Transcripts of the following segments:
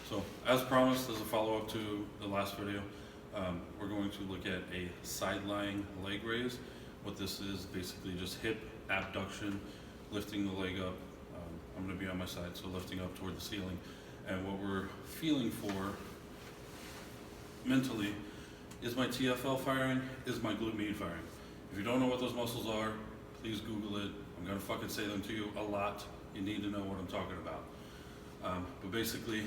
So, as promised, as a follow-up to the last video, we're going to look at a side-lying leg raise. What this is basically just hip abduction, lifting the leg up. I'm going to be on my side, so lifting up toward the ceiling. And what we're feeling for mentally is my TFL firing, is my glute med firing. If you don't know what those muscles are, please Google it. I'm going to fucking say them to you a lot. You need to know what I'm talking about. But basically,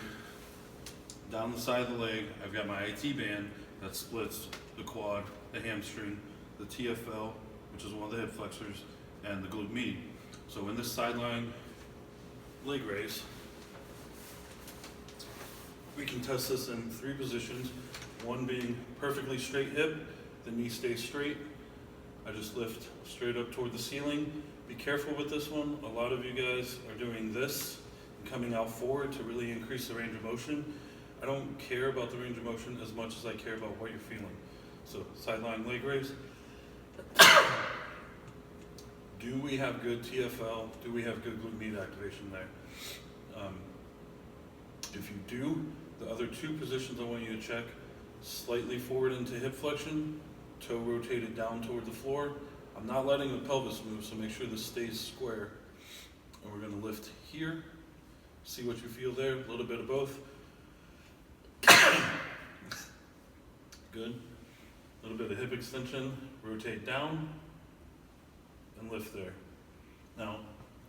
down the side of the leg, I've got my IT band that splits the quad, the hamstring, the TFL, which is one of the hip flexors, and the glute med. So in this sideline leg raise, we can test this in 3 positions. One being perfectly straight hip, the knee stays straight. I just lift straight up toward the ceiling. Be careful with this one. A lot of you guys are doing this and coming out forward to really increase the range of motion. I don't care about the range of motion as much as I care about what you're feeling. So sideline leg raise. Do we have good TFL? Do we have good glute med activation there? If you do, the other 2 positions I want you to check: slightly forward into hip flexion, toe rotated down toward the floor. I'm not letting the pelvis move, so make sure this stays square. And we're going to lift here. See what you feel there. A little bit of both. Good. A little bit of hip extension. Rotate down and lift there. Now,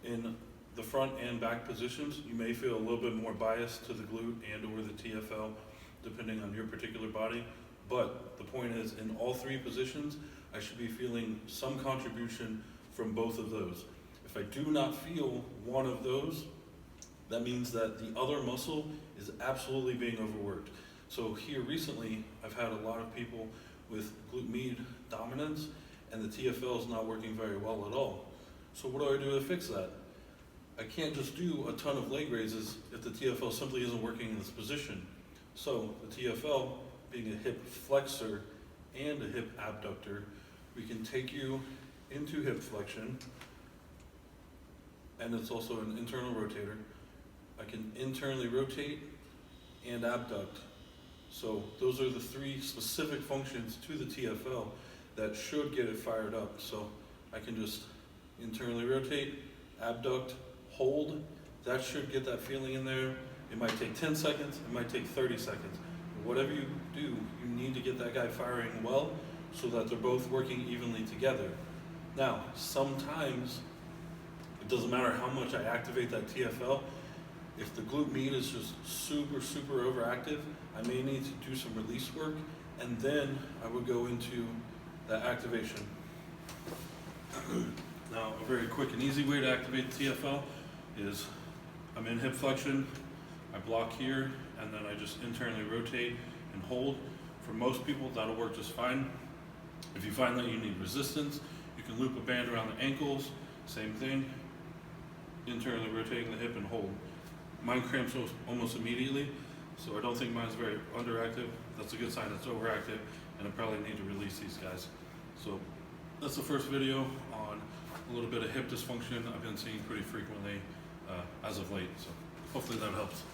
in the front and back positions, you may feel a little bit more bias to the glute and or the TFL, depending on your particular body. But the point is, in all 3 positions, I should be feeling some contribution from both of those. If I do not feel one of those, that means that the other muscle is absolutely being overworked. So here recently, I've had a lot of people with glute med dominance, and the TFL is not working very well at all. So what do I do to fix that? I can't just do a ton of leg raises if the TFL simply isn't working in this position. So the TFL, being a hip flexor and a hip abductor, we can take you into hip flexion, and it's also an internal rotator. I can internally rotate and abduct. So those are the 3 specific functions to the TFL that should get it fired up. So I can just internally rotate, abduct, hold. That should get that feeling in there. It might take 10 seconds, it might take 30 seconds. But whatever you do, you need to get that guy firing well so that they're both working evenly together. Now, sometimes it doesn't matter how much I activate that TFL. If the glute med is just super overactive, I may need to do some release work, and then I would go into that activation. Now, a very quick and easy way to activate the TFL is I'm in hip flexion, I block here, and then I just internally rotate and hold. For most people, that'll work just fine. If you find that you need resistance, you can loop a band around the ankles, same thing, internally rotating the hip and hold. Mine cramps almost immediately, so I don't think mine's very underactive. That's a good sign it's overactive, and I probably need to release these guys. So that's the first video on a little bit of hip dysfunction I've been seeing pretty frequently as of late, so hopefully that helps.